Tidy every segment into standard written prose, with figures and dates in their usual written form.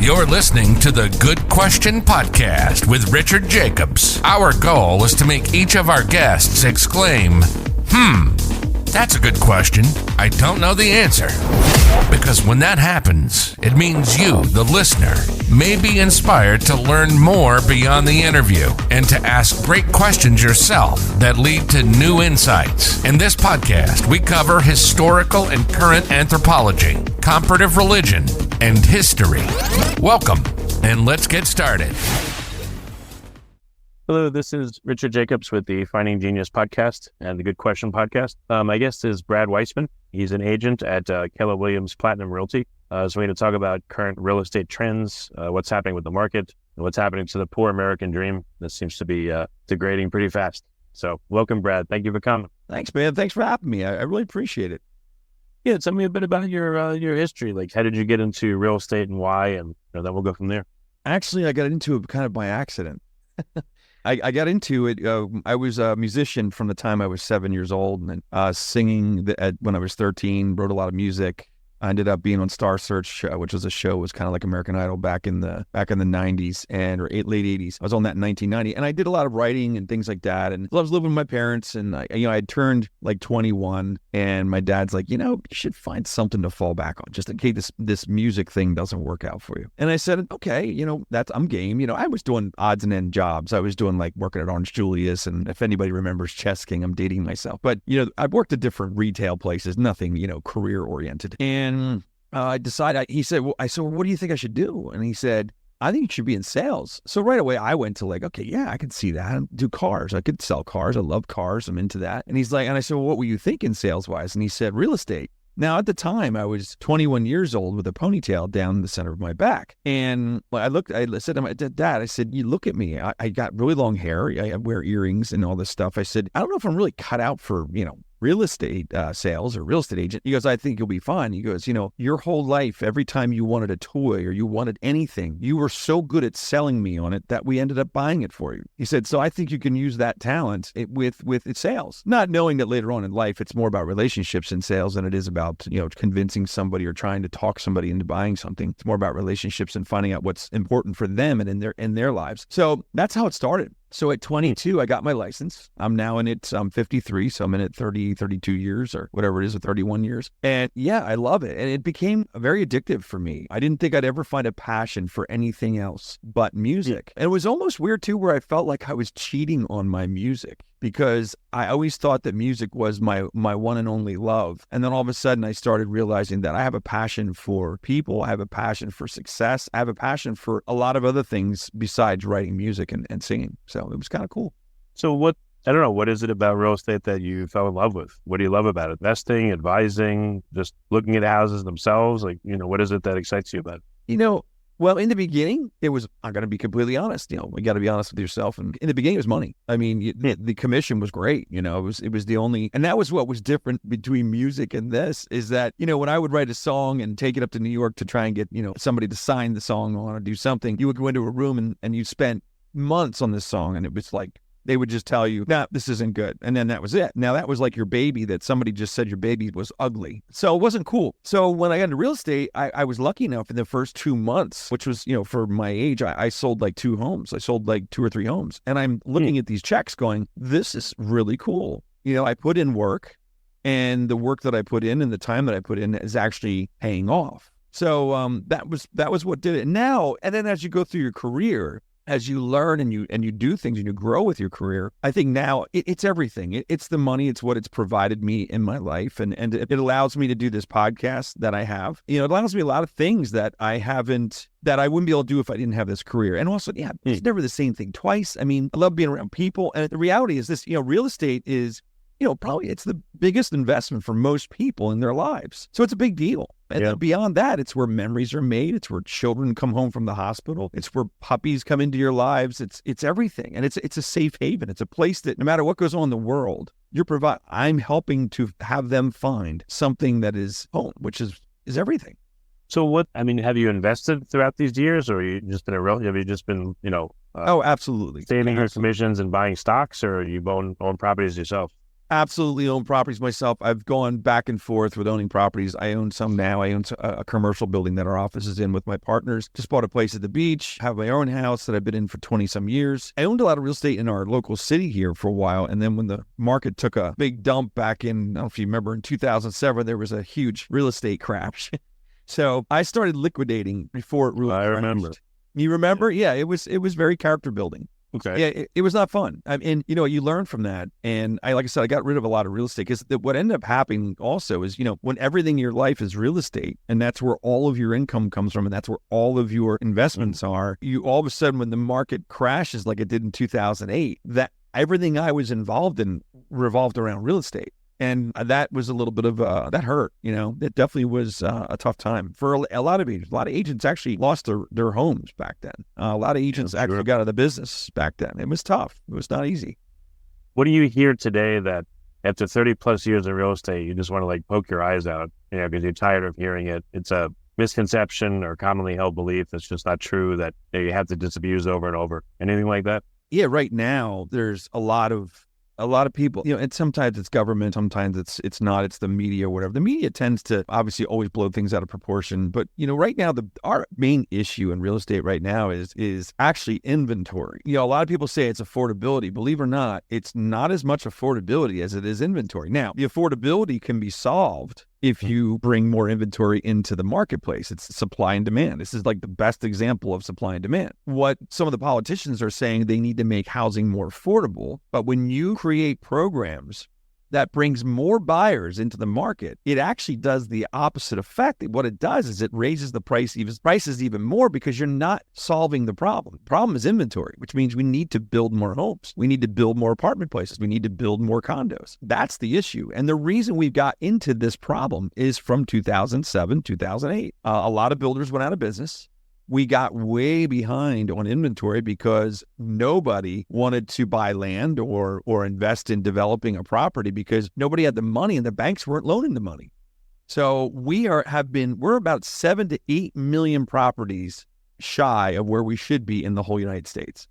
You're listening to the Good Question Podcast with Richard Jacobs. Our goal is to make each of our guests exclaim, that's a good question. I don't know the answer. Because when that happens, it means you, the listener, may be inspired to learn more beyond the interview and to ask great questions yourself that lead to new insights. In this podcast, we cover historical and current anthropology, comparative religion, and history. Welcome, and let's get started. Hello, this is Richard Jacobs with the Finding Genius podcast and the Good Question podcast. My guest is Brad Weisman. He's an agent at Keller Williams Platinum Realty. So we're going to talk about current real estate trends, what's happening with the market, and what's happening to the poor American dream that seems to be degrading pretty fast. So welcome, Brad. Thank you for coming. Thanks, man. Thanks for having me. I really appreciate it. Yeah, tell me a bit about your history. Like, how did you get into real estate and why? And then we'll go from there. Actually, I got into it kind of by accident. I got into it. I was a musician from the time I was 7 years old, and singing when I was 13. Wrote a lot of music. I ended up being on Star Search, which was a show. It was kind of like American Idol back in the 90s late 80s. I was on that in 1990, and I did a lot of writing and things like that. And I was living with my parents, and I had turned like 21, and my dad's like, you should find something to fall back on, just in case this music thing doesn't work out for you. And I said, okay, I'm game. I was doing odds and end jobs. I was doing like working at Orange Julius, and if anybody remembers Chess King, I'm dating myself. But I've worked at different retail places, nothing career oriented. And I decided, he said, I said, well, what do you think I should do? And he said, I think you should be in sales. So right away I went to like, okay, yeah, I could see that. I do cars. I could sell cars. I love cars. I'm into that. And he's like, and I said, well, what were you thinking sales wise? And he said, real estate. Now, at the time, I was 21 years old with a ponytail down the center of my back. And I said to my dad, I said, you look at me. I got really long hair. I wear earrings and all this stuff. I said, I don't know if I'm really cut out for, real estate sales or real estate agent. He goes, I think you'll be fine. He goes, your whole life, every time you wanted a toy or you wanted anything, you were so good at selling me on it that we ended up buying it for you. He said, so I think you can use that talent with sales, not knowing that later on in life, it's more about relationships in sales than it is about, convincing somebody or trying to talk somebody into buying something. It's more about relationships and finding out what's important for them and in their lives. So that's how it started. So at 22, I got my license. I'm now in it. I'm 53, so I'm in it 32 years or whatever it is, or 31 years. And yeah, I love it. And it became very addictive for me. I didn't think I'd ever find a passion for anything else but music. And it was almost weird too, where I felt like I was cheating on my music, because I always thought that music was my one and only love. And then all of a sudden I started realizing that I have a passion for people. I have a passion for success. I have a passion for a lot of other things besides writing music and singing. So it was kind of cool. So what is it about real estate that you fell in love with? What do you love about it? Investing, advising, just looking at houses themselves? Like, what is it that excites you about it? Well, in the beginning, it was, I'm going to be completely honest, you got to be honest with yourself. And in the beginning, it was money. I mean, the commission was great. It was the only, and that was what was different between music and this, is that, when I would write a song and take it up to New York to try and get, somebody to sign the song on or do something, you would go into a room and you spent months on this song. And it was like, they would just tell you, nah, this isn't good. And then that was it. Now that was like your baby, that somebody just said your baby was ugly. So it wasn't cool. So when I got into real estate, I was lucky enough in the first 2 months, which was, for my age, I sold like 2 homes. I sold like 2 or 3 homes. And I'm looking at these checks going, this is really cool. I put in work, and the work that I put in and the time that I put in is actually paying off. So that was what did it. Now, and then as you go through your career, as you learn and you do things and you grow with your career, I think now it's everything. It's the money. It's what it's provided me in my life. And it allows me to do this podcast that I have. It allows me a lot of things that I wouldn't be able to do if I didn't have this career. And also, it's never the same thing twice. I mean, I love being around people. And the reality is this, real estate is, probably it's the biggest investment for most people in their lives. So it's a big deal. And then beyond that, it's where memories are made. It's where children come home from the hospital. It's where puppies come into your lives. It's everything. And it's a safe haven. It's a place that no matter what goes on in the world, I'm helping to have them find something that is home, which is everything. So have you invested throughout these years, or have you just been, oh, absolutely. Saving your commissions and buying stocks, or you own properties yourself? absolutely own properties myself. I've gone back and forth with owning properties. I own some now. I own a commercial building that our office is in with my partners. Just bought a place at the beach, have my own house that I've been in for 20 some years. I owned a lot of real estate in our local city here for a while. And then when the market took a big dump back in, I don't know if you remember, in 2007, there was a huge real estate crash. So I started liquidating before it really crashed. Remember. You remember? Yeah, it was very character building. Okay. Yeah, it was not fun. And you learn from that. And like I said, I got rid of a lot of real estate because what ended up happening also is, when everything in your life is real estate and that's where all of your income comes from and that's where all of your investments are, you all of a sudden when the market crashes like it did in 2008, that everything I was involved in revolved around real estate. And that was a little bit of that hurt. It definitely was a tough time for a lot of agents. A lot of agents actually lost their homes back then. A lot of agents actually got out of the business back then. It was tough. It was not easy. What do you hear today that after 30 plus years in real estate, you just want to poke your eyes out, because you're tired of hearing it? It's a misconception or commonly held belief that's just not true that you have to disabuse over and over. Anything like that? Yeah, right now there's a lot of people, and sometimes it's government, sometimes it's not, it's the media or whatever. The media tends to obviously always blow things out of proportion. But, right now, our main issue in real estate right now is actually inventory. A lot of people say it's affordability. Believe it or not, it's not as much affordability as it is inventory. Now, the affordability can be solved if you bring more inventory into the marketplace. It's supply and demand. This is like the best example of supply and demand. What some of the politicians are saying, they need to make housing more affordable. But when you create programs that brings more buyers into the market, it actually does the opposite effect. What it does is it raises the prices even more because you're not solving the problem. The problem is inventory, which means we need to build more homes. We need to build more apartment places. We need to build more condos. That's the issue. And the reason we've got into this problem is from 2007, 2008. A lot of builders went out of business. We got way behind on inventory because nobody wanted to buy land or invest in developing a property because nobody had the money and the banks weren't loaning the money. So we're about 7 to 8 million properties shy of where we should be in the whole United States.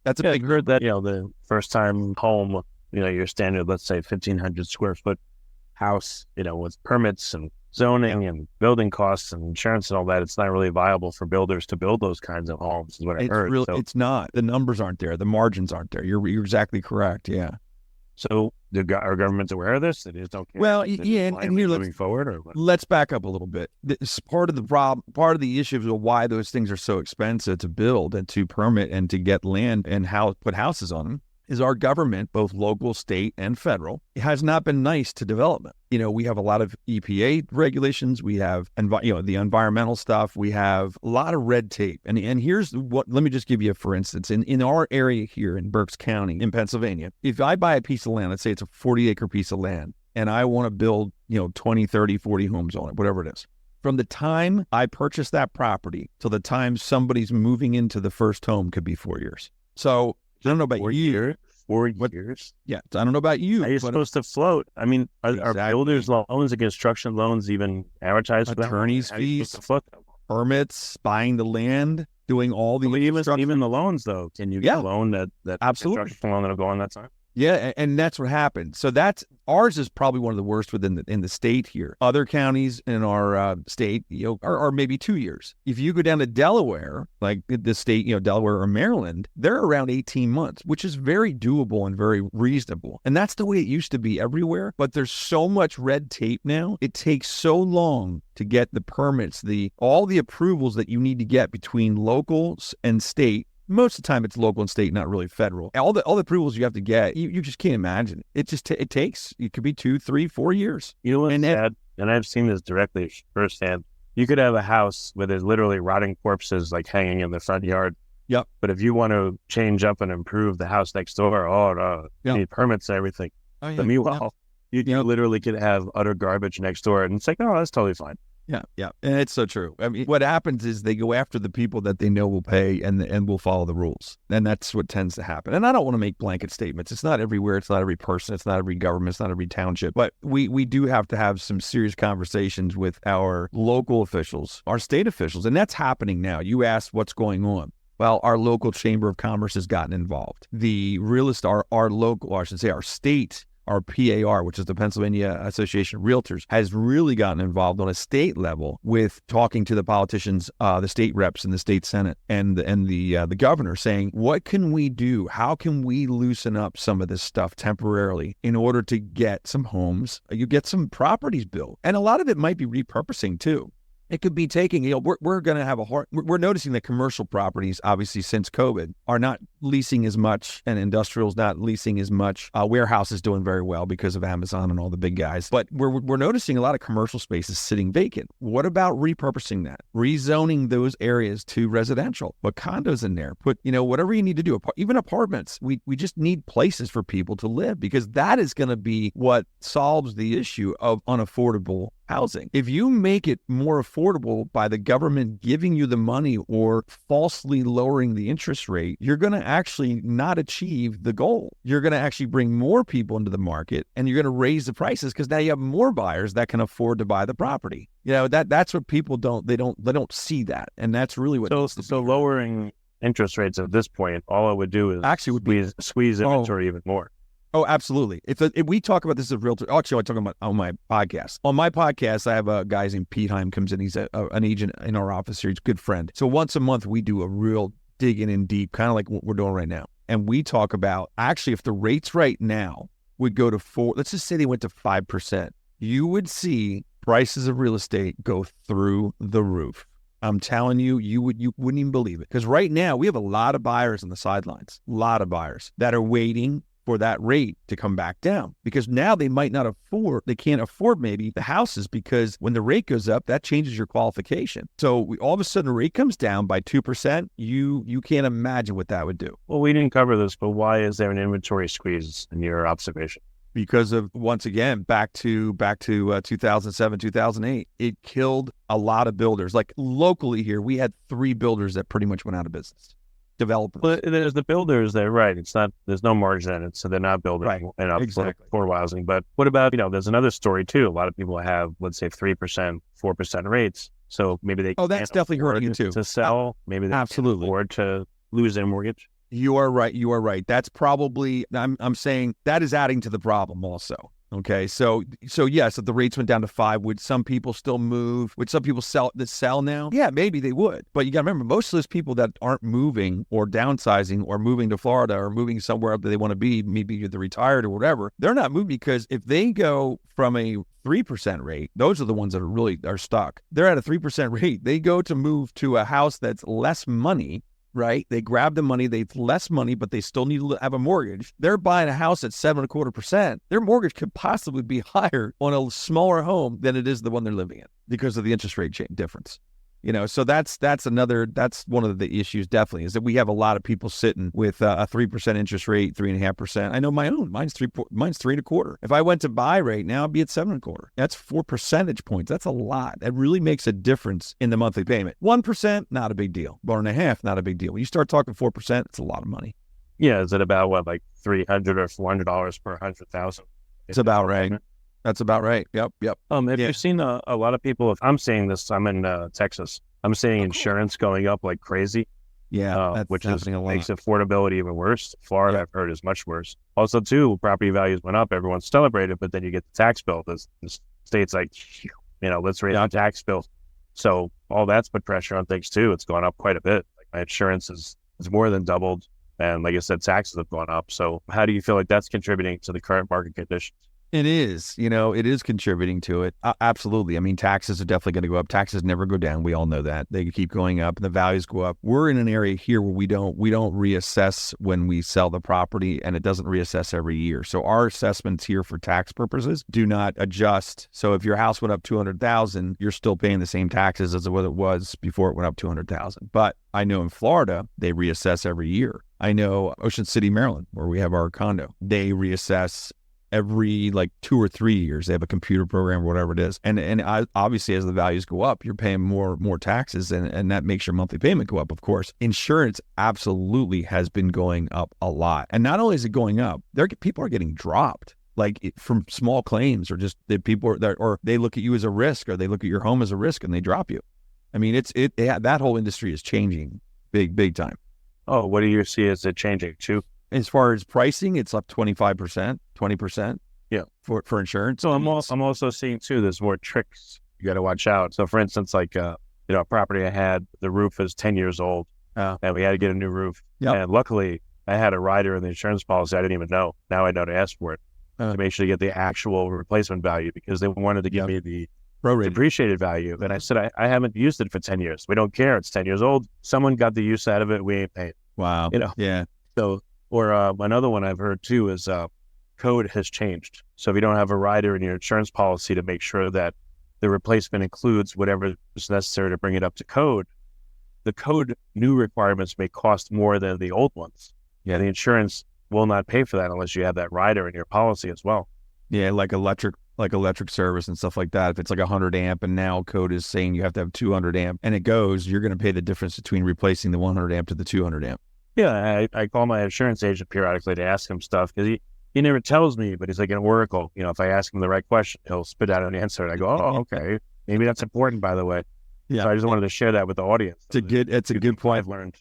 That's a big. I heard that, the first time home, your standard, let's say 1,500 square foot house, with permits and zoning and building costs and insurance and all that, it's not really viable for builders to build those kinds of homes, is what I heard. It's not. The numbers aren't there. The margins aren't there. You're exactly correct. Yeah. So are governments aware of this? They just don't care. Well, yeah, and here moving forward, or what? Let's back up a little bit. This part of the problem, part of the issue of why those things are so expensive to build and to permit and to get land and put houses on them is our government, both local, state, and federal, has not been nice to development. We have a lot of EPA regulations. We have, the environmental stuff. We have a lot of red tape. And here's let me just give you, for instance, in our area here in Berks County in Pennsylvania, if I buy a piece of land, let's say it's a 40-acre piece of land, and I want to build, 20, 30, 40 homes on it, whatever it is. From the time I purchase that property till the time somebody's moving into the first home could be 4 years. So I don't know about 4 you. years? 4 years? Yeah. I don't know about you. Are you supposed to float? I mean, are builders' loans and construction loans even advertised for that? Attorney's fees, permits, buying the land, doing all the even the loans, though. Can you get a loan that absolutely construction loan that'll go on that time? Yeah, and that's what happened. So ours is probably one of the worst in the state here. Other counties in our state, are maybe 2 years. If you go down to Delaware, like the state, Delaware or Maryland, they're around 18 months, which is very doable and very reasonable. And that's the way it used to be everywhere. But there's so much red tape now. It takes so long to get the permits, all the approvals that you need to get between locals and state. Most of the time it's local and state, not really federal. All the approvals you have to get, you just can't imagine. It just it takes, it could be 2, 3, 4 years. You know what's sad? And I've seen this directly firsthand. You could have a house where there's literally rotting corpses hanging in the front yard. Yep. But if you want to change up and improve the house next door, you need permits and everything. Oh, yeah. But meanwhile, you literally could have utter garbage next door, and it's like, oh, that's totally fine. Yeah. And it's so true. I mean, what happens is they go after the people that they know will pay and will follow the rules. And that's what tends to happen. And I don't want to make blanket statements. It's not everywhere. It's not every person. It's not every government. It's not every township. But we do have to have some serious conversations with our local officials, our state officials. And that's happening now. You asked what's going on. Well, our local chamber of commerce has gotten involved. The realist, our local, or I should say our state our PAR, which is the Pennsylvania Association of Realtors, has really gotten involved on a state level with talking to the politicians, the state reps in the state Senate and the governor, saying, what can we do? How can we loosen up some of this stuff temporarily in order to get some homes, you get some properties built? And a lot of it might be repurposing too. It could be taking, we're going to have we're noticing that commercial properties, obviously since COVID, are not leasing as much, and industrial's not leasing as much. Warehouse is doing very well because of Amazon and all the big guys. But we're noticing a lot of commercial spaces sitting vacant. What about repurposing that? Rezoning those areas to residential. Put condos in there. Put, whatever you need to do. Even apartments. We just need places for people to live, because that is going to be what solves the issue of unaffordable housing. If you make it more affordable by the government giving you the money or falsely lowering the interest rate, you're going to actually not achieve the goal. You're going to actually bring more people into the market, and you're going to raise the prices because now you have more buyers that can afford to buy the property. That's what people don't see that. And that's really what. So lowering interest rates at this point, all it would do is actually squeeze inventory even more. Oh, absolutely. If we talk about this as realtor, actually, I talk about on my podcast. On my podcast, I have a guy named Pete Heim comes in. He's an agent in our office here. He's a good friend. So once a month, we do a real digging in deep, kind of like what we're doing right now. And we talk about, actually, if the rates right now would go to 4%, let's just say they went to 5%, you would see prices of real estate go through the roof. I'm telling you, you wouldn't even believe it. Because right now, we have a lot of buyers on the sidelines, a lot of buyers that are waiting for that rate to come back down, because now they can't afford maybe the houses, because when the rate goes up, that changes your qualification. So all of a sudden the rate comes down by 2%. You can't imagine what that would do. Well, we didn't cover this, but why is there an inventory squeeze in your observation? Because of, once again, back to 2007, 2008, it killed a lot of builders. Like locally here, we had 3 builders that pretty much went out of business. Developers. But there's the builders there, right? There's no margin in it, so they're not building exactly. for housing. But what about, there's another story too. A lot of people have, let's say, 3%, 4% rates. So maybe they that's definitely hurting you too. To sell, maybe they can't afford to lose their mortgage. You are right. That's probably, I'm saying that is adding to the problem also. Okay, so yes, if the rates went down to 5, would some people still move? Would some people sell now? Yeah, maybe they would. But you got to remember, most of those people that aren't moving or downsizing or moving to Florida or moving somewhere that they want to be, maybe they're retired or whatever, they're not moving, because if they go from a 3% rate, those are the ones that are stuck. They're at a 3% rate. They go to move to a house that's less money. Right? They grab the money, they've less money, but they still need to have a mortgage. They're buying a house at 7.25%. Their mortgage could possibly be higher on a smaller home than it is the one they're living in because of the interest rate difference. So that's one of the issues, definitely, is that we have a lot of people sitting with a 3% interest rate, 3.5%. I know my own, mine's 3.25. If I went to buy right now, I'd be at 7.25. That's 4 percentage points. That's a lot. That really makes a difference in the monthly payment. 1%, not a big deal. 1.5%, not a big deal. When you start talking 4%, it's a lot of money. Yeah, is it about like $300 or $400 per 100,000? It's about right. That's about right. Yep. Have you seen a lot of people, if I'm seeing this, I'm in Texas, I'm seeing insurance going up like crazy. Yeah, which makes affordability even worse. Florida, I've heard, is much worse. Also, too, property values went up. Everyone's celebrated, but then you get the tax bill. The state's like, let's raise the tax bill. So all that's put pressure on things, too. It's gone up quite a bit. Like my insurance is more than doubled. And like I said, taxes have gone up. So how do you feel like that's contributing to the current market conditions? It is, it is contributing to it. Absolutely. I mean, taxes are definitely going to go up. Taxes never go down. We all know that. They keep going up and the values go up. We're in an area here where we don't reassess when we sell the property, and it doesn't reassess every year. So our assessments here for tax purposes do not adjust. So if your house went up $200,000, you're still paying the same taxes as what it was before it went up $200,000. But I know in Florida, they reassess every year. I know Ocean City, Maryland, where we have our condo, they reassess every 2 or 3 years. They have a computer program or whatever it is. And obviously, as the values go up, you're paying more taxes, and that makes your monthly payment go up, of course. Insurance absolutely has been going up a lot. And not only is it going up, people are getting dropped. From small claims, or just that or they look at you as a risk, or they look at your home as a risk and they drop you. I mean, that whole industry is changing big time. Oh, what do you see as it changing too? As far as pricing, it's up 25%, 20%. Yeah. for insurance. So I'm also seeing too, there's more tricks you got to watch out. So for instance, like, a property I had, the roof is 10 years old and we had to get a new roof. Yep. And luckily I had a rider in the insurance policy. I didn't even know. Now I know to ask for it to make sure you get the actual replacement value, because they wanted to give me the depreciated value. And I said, I haven't used it for 10 years. We don't care. It's 10 years old. Someone got the use out of it. We ain't paying. Wow. Yeah. So, or another one I've heard too is code has changed. So if you don't have a rider in your insurance policy to make sure that the replacement includes whatever is necessary to bring it up to code, the code new requirements may cost more than the old ones. Yeah, the insurance will not pay for that unless you have that rider in your policy as well. Yeah, like electric service and stuff like that. If it's like 100 amp and now code is saying you have to have 200 amp and it goes, you're going to pay the difference between replacing the 100 amp to the 200 amp. Yeah, I call my insurance agent periodically to ask him stuff, because he never tells me, but he's like an oracle. If I ask him the right question, he'll spit out an answer, and I go, oh, okay. Maybe that's important, by the way. Yeah. So I just wanted to share that with the audience. It's a good point. I've learned.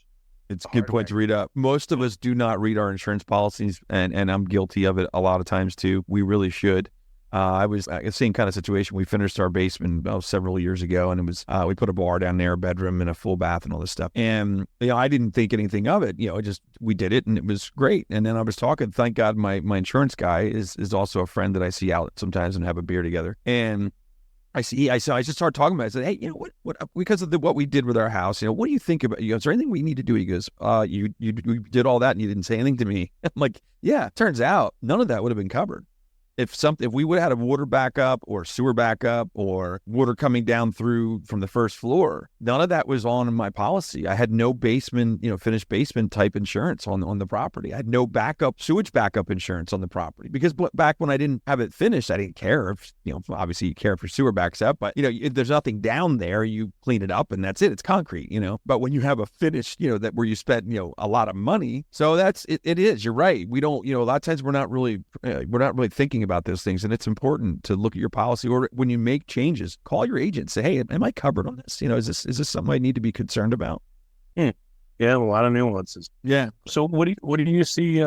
It's a good point to read up. Most of us do not read our insurance policies, and I'm guilty of it a lot of times too. We really should. I was the same kind of situation. We finished our basement several years ago, and it was we put a bar down there, a bedroom, and a full bath, and all this stuff. And I didn't think anything of it. We did it, and it was great. And then I was talking. Thank God, my insurance guy is also a friend that I see out sometimes and have a beer together. And I just started talking about it. I said, hey, what because of what we did with our house, what do you think about, is there anything we need to do? He goes, you did all that and you didn't say anything to me. I'm like, yeah, turns out none of that would have been covered. If we would have had a water backup or sewer backup or water coming down through from the first floor, none of that was on my policy. I had no basement, finished basement type insurance on the property. I had no sewage backup insurance on the property, because back when I didn't have it finished, I didn't care if, obviously you care if your sewer backs up, but if there's nothing down there, you clean it up and that's it. It's concrete, but when you have a finished, that where you spent, a lot of money. So that's, it is, you're right. We don't, a lot of times we're not really thinking about those things, and it's important to look at your policy, or when you make changes, call your agent, say, hey, am I covered on this? Is this something I need to be concerned about? Yeah, a lot of nuances. Yeah. So what do you see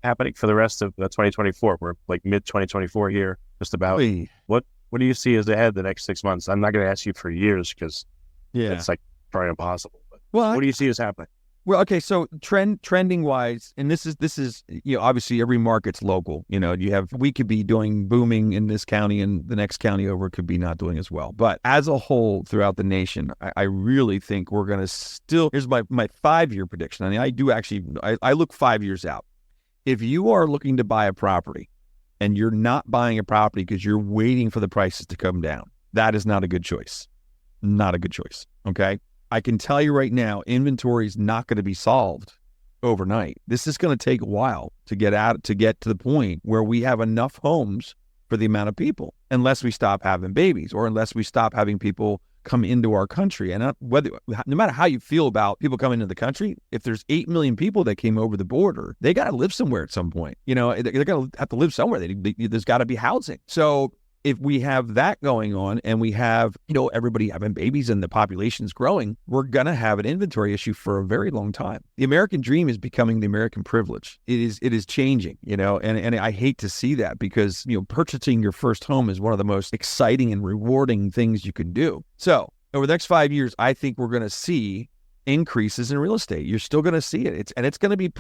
happening for the rest of 2024? We're like mid 2024 here, just about. Hey. What do you see as ahead the next 6 months? I'm not going to ask you for years, because it's like probably impossible. But what do you see as happening? Well, okay, so trending wise, and this is obviously every market's local. We could be doing booming in this county, and the next county over could be not doing as well. But as a whole, throughout the nation, I really think we're going to still. Here's my 5-year prediction. I mean, I look 5 years out. If you are looking to buy a property, and you're not buying a property because you're waiting for the prices to come down, that is not a good choice. Not a good choice. Okay. I can tell you right now, inventory is not going to be solved overnight. This is going to take a while to get to the point where we have enough homes for the amount of people, unless we stop having babies, or unless we stop having people come into our country. And no matter how you feel about people coming into the country, if there's 8 million people that came over the border, they got to live somewhere at some point. They're going to have to live somewhere. There's got to be housing. So if we have that going on, and we have, everybody having babies and the population's growing, we're going to have an inventory issue for a very long time. The American dream is becoming the American privilege. It is changing, and I hate to see that, because, purchasing your first home is one of the most exciting and rewarding things you can do. So over the next 5 years, I think we're going to see increases in real estate. You're still going to see it. It's going to be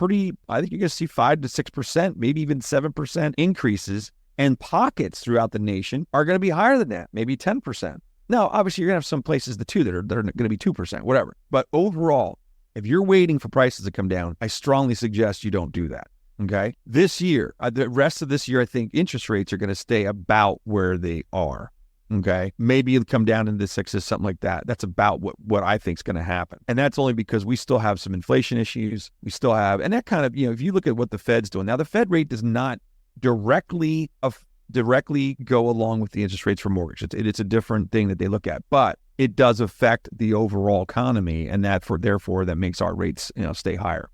I think you're going to see 5 to 6%, maybe even 7% increases. And pockets throughout the nation are going to be higher than that, maybe 10%. Now, obviously, you're going to have some places, that are going to be 2%, whatever. But overall, if you're waiting for prices to come down, I strongly suggest you don't do that. Okay? This year, the rest of this year, I think interest rates are going to stay about where they are. Okay? Maybe it'll come down into the 6s, something like that. That's about what I think is going to happen. And that's only because we still have some inflation issues. We still have, and that kind of, if you look at what the Fed's doing. Now, the Fed rate does not directly go along with the interest rates for mortgage. It's a different thing that they look at, but it does affect the overall economy, and therefore that makes our rates stay higher.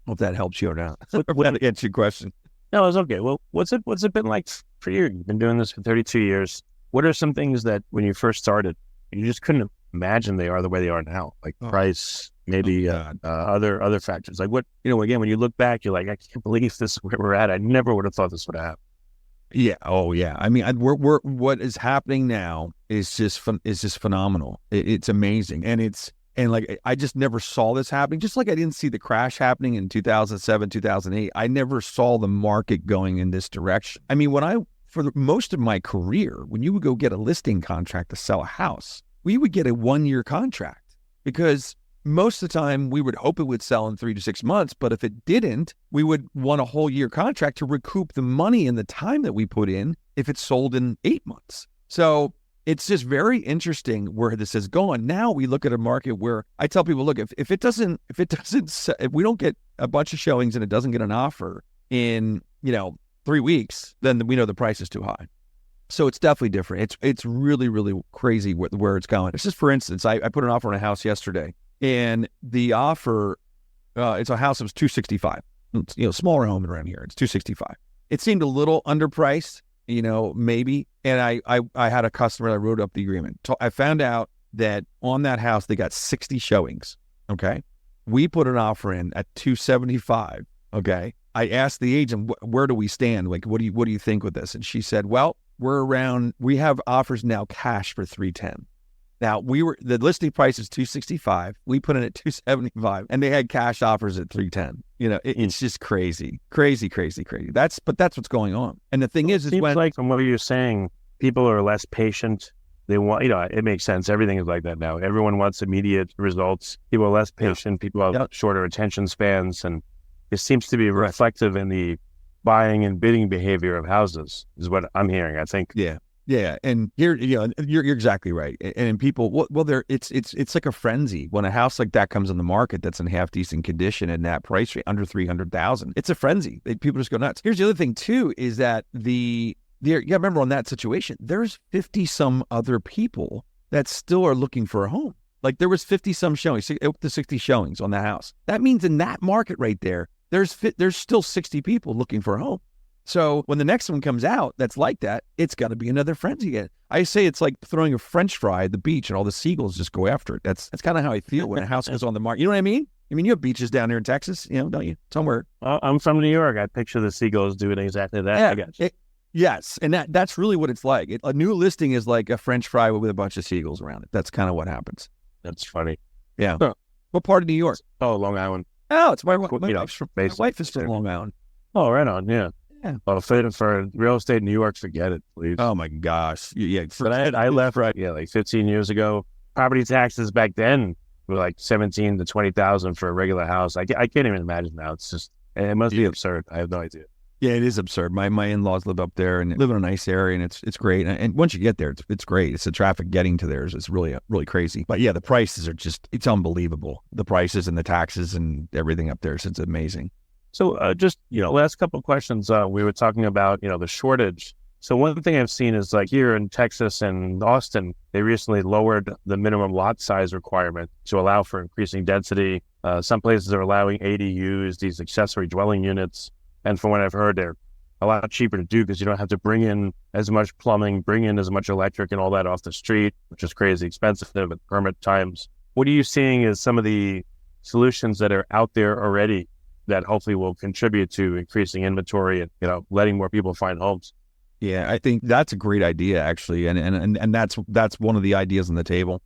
Hope that helps you out. That answer your question. No, it's okay. Well, what's it been like for you? You've been doing this for 32 years. What are some things that when you first started, you just couldn't imagine they are the way they are now? Like price, maybe other factors. Like what, again, when you look back, you're like, I can't believe this is where we're at. I never would have thought this would have happened. Yeah. Oh, yeah. I mean, we're what is happening now is just phenomenal. It's amazing, and like I just never saw this happening. Just like I didn't see the crash happening in 2007, 2008. I never saw the market going in this direction. I mean, most of my career, when you would go get a listing contract to sell a house, we would get a 1-year contract because most of the time we would hope it would sell in 3 to 6 months. But if it didn't, we would want a whole year contract to recoup the money and the time that we put in if it sold in 8 months. So it's just very interesting where this has gone. Now we look at a market where I tell people, look, if we don't get a bunch of showings and it doesn't get an offer in, 3 weeks, then we know the price is too high. So it's definitely different. It's really, really crazy where it's going. It's just, for instance, I put an offer on a house yesterday, and the offer, it's a house that was $265. Smaller home around here. It's $265. It seemed a little underpriced, maybe. And I had a customer that wrote up the agreement. So I found out that on that house they got 60 showings. Okay, we put an offer in at $275. Okay. I asked the agent, where do we stand? Like, what do you think with this? And she said, well, we have offers now cash for $310. Now the listing price is $265. We put in at $275 and they had cash offers at $310. It's just crazy. That's what's going on. And the thing is like from what you're saying, people are less patient. They want, it makes sense. Everything is like that now. Everyone wants immediate results. People are less patient. People have shorter attention spans, and it seems to be reflective in the buying and bidding behavior of houses, is what I'm hearing, I think. Yeah. And here, you're exactly right. And people, it's like a frenzy when a house like that comes on the market that's in half decent condition and that price rate under $300,000. It's a frenzy. People just go nuts. Here's the other thing too, is that remember on that situation, there's 50 some other people that still are looking for a home. Like there was 50 some showings, up to 60 showings on the house. That means in that market right there, there's still 60 people looking for a home. So when the next one comes out that's like that, it's got to be another frenzy again. I say it's like throwing a French fry at the beach and all the seagulls just go after it. That's kind of how I feel when a house goes on the market. You know what I mean? I mean, you have beaches down there in Texas, don't you? Somewhere. I'm from New York. I picture the seagulls doing exactly that. Yeah, I guess. Yes, and that's really what it's like. A new listing is like a French fry with a bunch of seagulls around it. That's kind of what happens. That's funny. Yeah. Huh. What part of New York? Oh, Long Island. Oh, it's my wife is from Long Island. Oh, right on. Yeah. Well, for real estate in New York, forget it, please. Oh my gosh. Yeah. But I left like 15 years ago. Property taxes back then were like 17 to 20,000 for a regular house. I can't even imagine now. It's just, it must be absurd. I have no idea. Yeah, it is absurd. My in-laws live up there and live in a nice area, and it's great. And once you get there, it's great. It's the traffic getting to there is really crazy. But yeah, the prices are it's unbelievable. The prices and the taxes and everything up there. So it's amazing. So just, last couple of questions. We were talking about, the shortage. So one thing I've seen is like here in Texas and Austin, they recently lowered the minimum lot size requirement to allow for increasing density. Some places are allowing ADUs, these accessory dwelling units. And from what I've heard, they're a lot cheaper to do because you don't have to bring in as much plumbing, bring in as much electric and all that off the street, which is crazy expensive at permit times. What are you seeing as some of the solutions that are out there already that hopefully will contribute to increasing inventory and, letting more people find homes? Yeah, I think that's a great idea, actually. And that's one of the ideas on the table.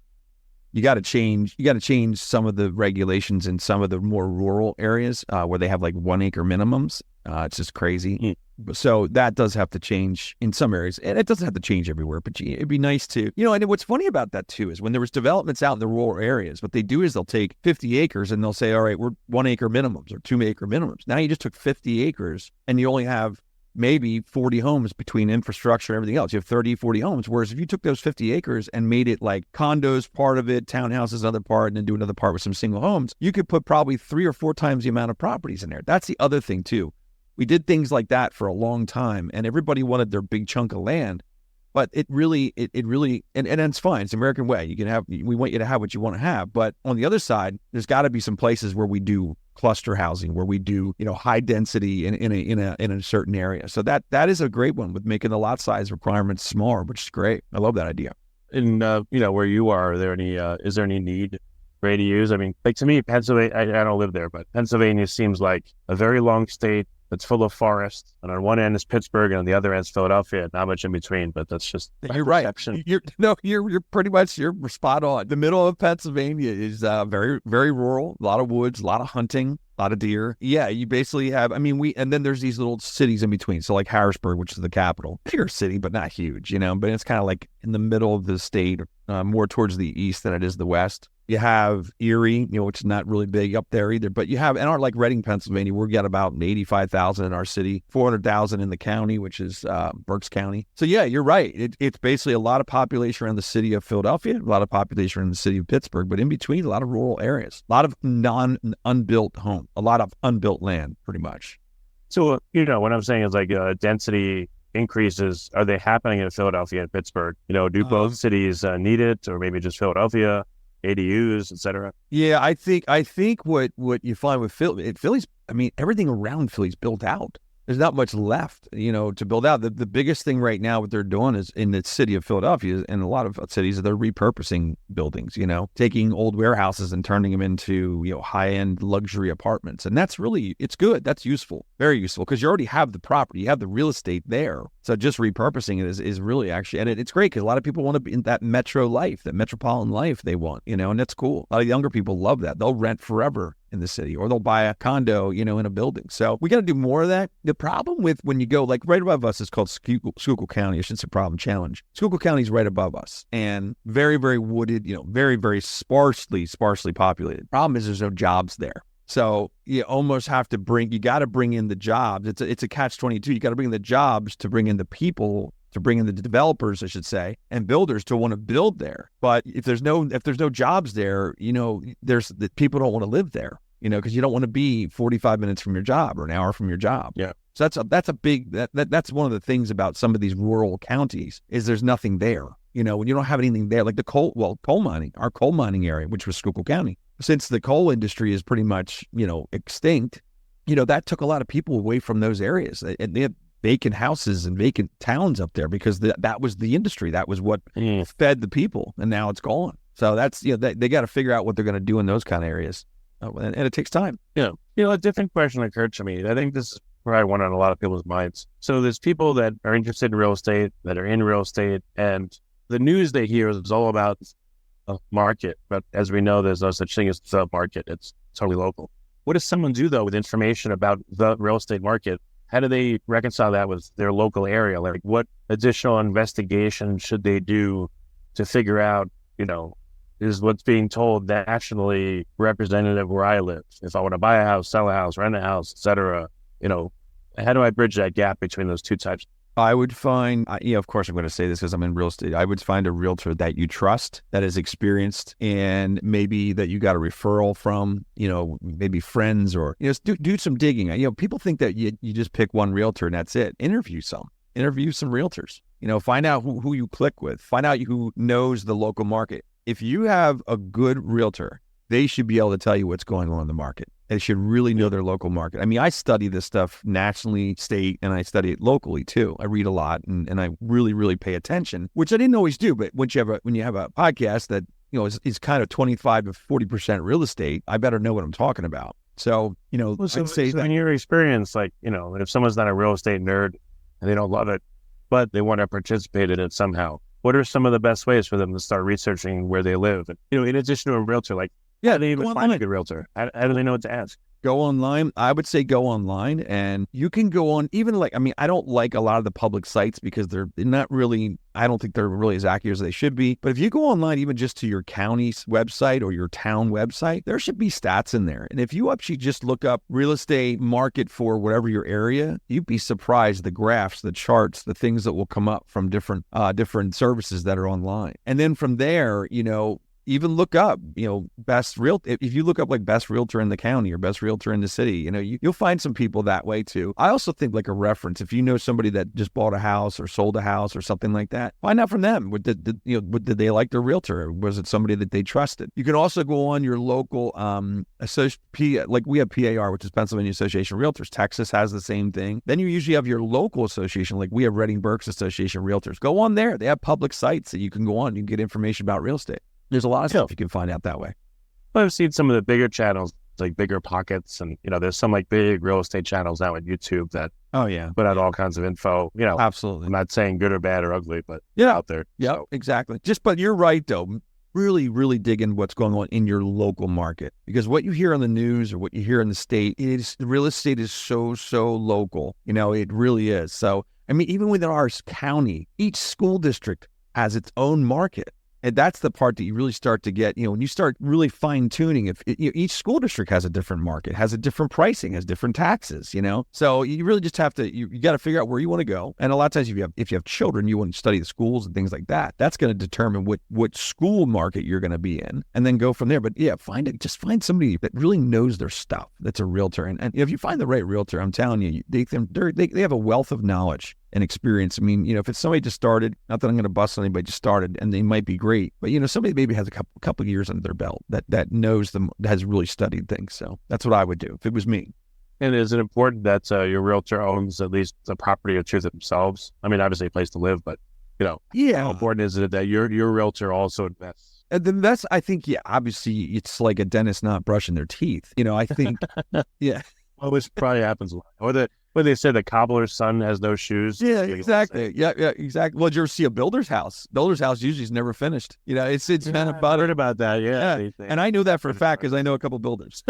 You got to change some of the regulations in some of the more rural areas where they have like 1 acre minimums. It's just crazy. So that does have to change in some areas, and it doesn't have to change everywhere, but it'd be nice to, and what's funny about that too, is when there was developments out in the rural areas, what they do is they'll take 50 acres and they'll say, all right, we're 1 acre minimums or 2 acre minimums. Now you just took 50 acres and you only have maybe 40 homes between infrastructure and everything else. You have 30, 40 homes. Whereas if you took those 50 acres and made it like condos, part of it, townhouses, another part, and then do another part with some single homes, you could put probably 3 or 4 times the amount of properties in there. That's the other thing too. We did things like that for a long time and everybody wanted their big chunk of land, but it really, and it's fine. It's the American way. We want you to have what you want to have. But on the other side, there's got to be some places where we do cluster housing, where we do, high density in a certain area. So that is a great one with making the lot size requirements smaller, which is great. I love that idea. And, where you are there is there any need for ADUs? I mean, like to me, Pennsylvania, I don't live there, but Pennsylvania seems like a very long state, that's full of forests, and on one end is Pittsburgh, and on the other end is Philadelphia. Not much in between, but that's just my perception. Right. You're pretty much you're spot on. The middle of Pennsylvania is very very rural. A lot of woods, a lot of hunting, a lot of deer. Yeah, you basically have. I mean, and then there's these little cities in between. So like Harrisburg, which is the capital, bigger city, but not huge. But it's kind of like in the middle of the state, more towards the east than it is the west. You have Erie, which is not really big up there either, but you have, and our like Reading, Pennsylvania, we've got about 85,000 in our city, 400,000 in the county, which is Berks County. So yeah, you're right. It's basically a lot of population around the city of Philadelphia, a lot of population around the city of Pittsburgh, but in between, a lot of rural areas, a lot of unbuilt home, a lot of unbuilt land, pretty much. So, what I'm saying is like density increases, are they happening in Philadelphia and Pittsburgh? Do both cities need it, or maybe just Philadelphia? ADUs, et cetera. Yeah, I think what you find with Philly's, I mean, everything around Philly's built out. There's not much left, to build out. The biggest thing right now, what they're doing is in the city of Philadelphia and a lot of cities, they're repurposing buildings, taking old warehouses and turning them into, high-end luxury apartments. And that's really, it's good. That's useful, very useful, because you already have the property, you have the real estate there. So just repurposing it is really actually, and it's great because a lot of people want to be in that metro life, that metropolitan life they want, and that's cool. A lot of younger people love that. They'll rent forever in the city, or they'll buy a condo, in a building. So we got to do more of that. The problem with when you go, like right above us is called Schuylkill County. I shouldn't say problem, challenge. Schuylkill County is right above us and very, very wooded, very, very sparsely populated. Problem is there's no jobs there. So you almost have to you got to bring in the jobs. It's a catch-22. You got to bring in the jobs to bring in the people, to bring in the developers, I should say, and builders to want to build there. But if there's no jobs there, the people don't want to live there, because you don't want to be 45 minutes from your job or an hour from your job. Yeah. So that's a big, that's one of the things about some of these rural counties is there's nothing there. When you don't have anything there, like coal mining, our coal mining area, which was Schuylkill County, since the coal industry is pretty much, extinct, that took a lot of people away from those areas. And they had vacant houses and vacant towns up there because that was the industry. That was what fed the people. And now it's gone. So that's, they got to figure out what they're going to do in those kind of areas. And it takes time. Yeah. A different question occurred to me. I think this is probably one on a lot of people's minds. So there's people that are interested in real estate, that are in real estate, and the news they hear is all about a market. But as we know, there's no such thing as the market. It's totally local. What does someone do, though, with information about the real estate market? How do they reconcile that with their local area? Like, what additional investigation should they do to figure out, is what's being told nationally representative where I live? If I want to buy a house, sell a house, rent a house, et cetera, how do I bridge that gap between those two types? I would find, of course I'm going to say this because I'm in real estate. I would find a realtor that you trust, that is experienced, and maybe that you got a referral from, maybe friends, or, do some digging. People think that you just pick one realtor and that's it. Interview some realtors, find out who you click with, find out who knows the local market. If you have a good realtor, they should be able to tell you what's going on in the market. They should really know their local market. I mean, I study this stuff nationally, state, and I study it locally too. I read a lot and I really, really pay attention, which I didn't always do. But when you have a podcast that, is kind of 25 to 40% real estate, I better know what I'm talking about. So, I'd say that in your experience, like, if someone's not a real estate nerd and they don't love it, but they want to participate in it somehow, what are some of the best ways for them to start researching where they live? And, in addition to a realtor, like, how do they even find a good realtor? How do they know what to ask? Go online. I would say go online, and you can go on even I don't like a lot of the public sites because they're not really, I don't think they're really as accurate as they should be. But if you go online, even just to your county's website or your town website, there should be stats in there. And if you actually just look up real estate market for whatever your area, you'd be surprised the graphs, the charts, the things that will come up from different services that are online. And then from there, even look up, best real. If you look up like best realtor in the county or best realtor in the city, you'll find some people that way too. I also think like a reference. If you know somebody that just bought a house or sold a house or something like that, find out from them. Did they like their realtor? Or was it somebody that they trusted? You can also go on your local like we have PAR, which is Pennsylvania Association of Realtors. Texas has the same thing. Then you usually have your local association, like we have Reading Berks Association of Realtors. Go on there. They have public sites that you can go on. You can get information about real estate. There's a lot of stuff you can find out that way. I've seen some of the bigger channels like bigger pockets. And, there's some like big real estate channels now on YouTube that put out all kinds of info, Absolutely. I'm not saying good or bad or ugly, but out there. Yeah, So, exactly. But you're right though. Really, really dig in what's going on in your local market, because what you hear on the news or what you hear in the state is real estate is so local. It really is. So, I mean, even within our county, each school district has its own market. And that's the part that you really start to get, when you start really fine tuning, if each school district has a different market, has a different pricing, has different taxes, so you really just have to, you got to figure out where you want to go. And a lot of times if you have children, you want to study the schools and things like that. That's going to determine what school market you're going to be in, and then go from there. But yeah, find somebody that really knows their stuff. That's a realtor. And if you find the right realtor, I'm telling you, they have a wealth of knowledge and experience. I mean, if it's somebody just started, not that I'm going to bust on anybody just started, and they might be great, but somebody maybe has a couple of years under their belt that knows them, has really studied things. So that's what I would do if it was me. And is it important that your realtor owns at least a property or two themselves? I mean, obviously a place to live, but how important is it that your realtor also invests? And then I think, obviously it's like a dentist not brushing their teeth. I think, yeah. Well, this probably happens a lot. Or when they say the cobbler's son has no shoes. Yeah, exactly. Yeah, exactly. Well, did you ever see a builder's house? Builder's house usually is never finished. It's kind of I heard about that. Yeah. And I know that for a fact because I know a couple of builders.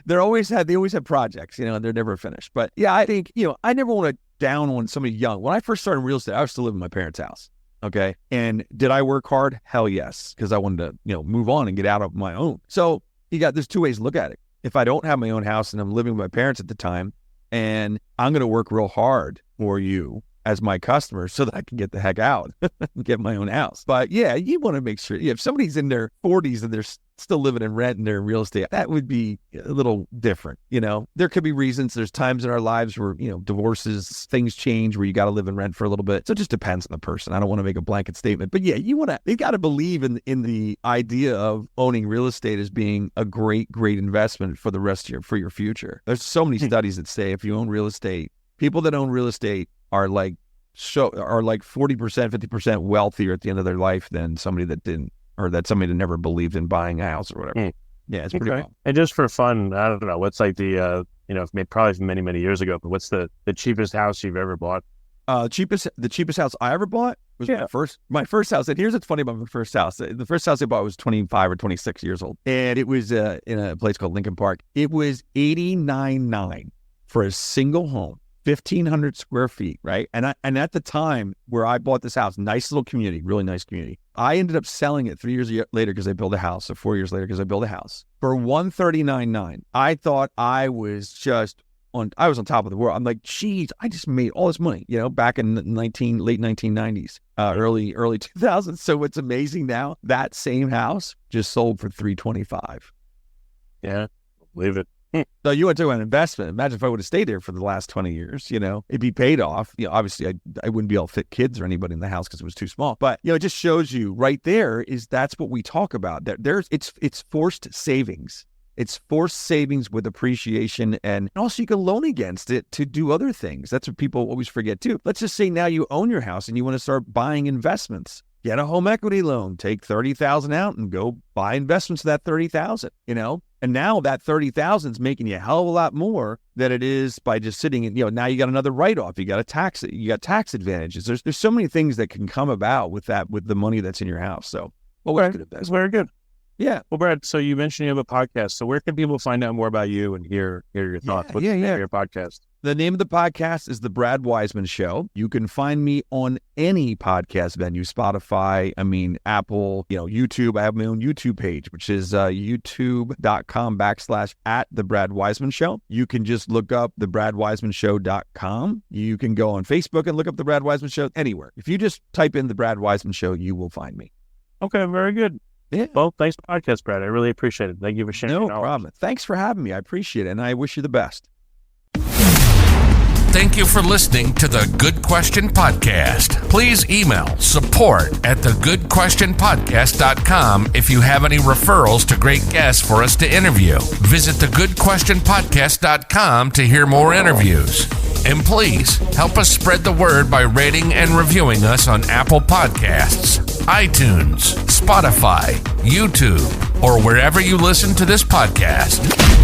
they always have projects, and they're never finished. But yeah, I think, I never want to down on somebody young. When I first started in real estate, I was still living in my parents' house. Okay. And did I work hard? Hell yes. Because I wanted to, move on and get out of my own. So there's two ways to look at it. If I don't have my own house and I'm living with my parents at the time, and I'm going to work real hard for you as my customer so that I can get the heck out and get my own house. But yeah, you want to make sure if somebody's in their 40s and they're still living in rent and they're in real estate, that would be a little different. There could be reasons. There's times in our lives where, divorces, things change where you got to live in rent for a little bit. So it just depends on the person. I don't want to make a blanket statement, but yeah, you got to believe in the idea of owning real estate as being a great investment for the rest of for your future. There's so many studies that say if you own real estate, people that own real estate are like 40%, 50% wealthier at the end of their life than somebody that didn't, or that somebody that never believed in buying a house or whatever. Yeah, it's pretty well. And just for fun, I don't know, what's like the, probably from many many years ago, but what's the cheapest house you've ever bought? The cheapest house I ever bought was my first house. And here's what's funny about my first house. The first house I bought was 25 or 26 years old, and it was in a place called Lincoln Park. It was $89,900 for a single home. 1,500 square feet, right? And at the time where I bought this house, nice little community, really nice community. I ended up selling it 3 years later because I built a house, or 4 years later because I built a house for $139,900. I thought I was on top of the world. I'm like, geez, I just made all this money, back in late 1990s, early 2000s. So what's amazing now, that same house just sold for $325,000. Yeah, believe it. So you want to talk about an investment. Imagine if I would have stayed there for the last 20 years, it'd be paid off. Obviously I wouldn't be able to fit kids or anybody in the house because it was too small. But, it just shows you right there that's what we talk about. It's forced savings. It's forced savings with appreciation, and also you can loan against it to do other things. That's what people always forget too. Let's just say now you own your house and you want to start buying investments. Get a home equity loan, take $30,000 out and go buy investments of that $30,000, And now that $30,000 is making you a hell of a lot more than it is by just sitting in, now you got another write-off, you got tax advantages. There's so many things that can come about with the money that's in your house. So, that's very good. Yeah. Well, Brad, so you mentioned you have a podcast. So where can people find out more about you and hear your thoughts? What's the name of your podcast? The name of the podcast is The Brad Weisman Show. You can find me on any podcast venue, Spotify, Apple, YouTube. I have my own YouTube page, which is youtube.com/@The Brad Weisman Show. You can just look up thebradweismanshow.com. You can go on Facebook and look up The Brad Weisman Show. Anywhere. If you just type in The Brad Weisman Show, you will find me. Okay, very good. Yeah. Well, thanks for the podcast, Brad. I really appreciate it. Thank you for sharing. No problem. Thanks for having me. I appreciate it, and I wish you the best. Thank you for listening to the Good Question Podcast. Please email support@thegoodquestionpodcast.com if you have any referrals to great guests for us to interview. Visit thegoodquestionpodcast.com to hear more interviews. And please help us spread the word by rating and reviewing us on Apple Podcasts, iTunes, Spotify, YouTube, or wherever you listen to this podcast.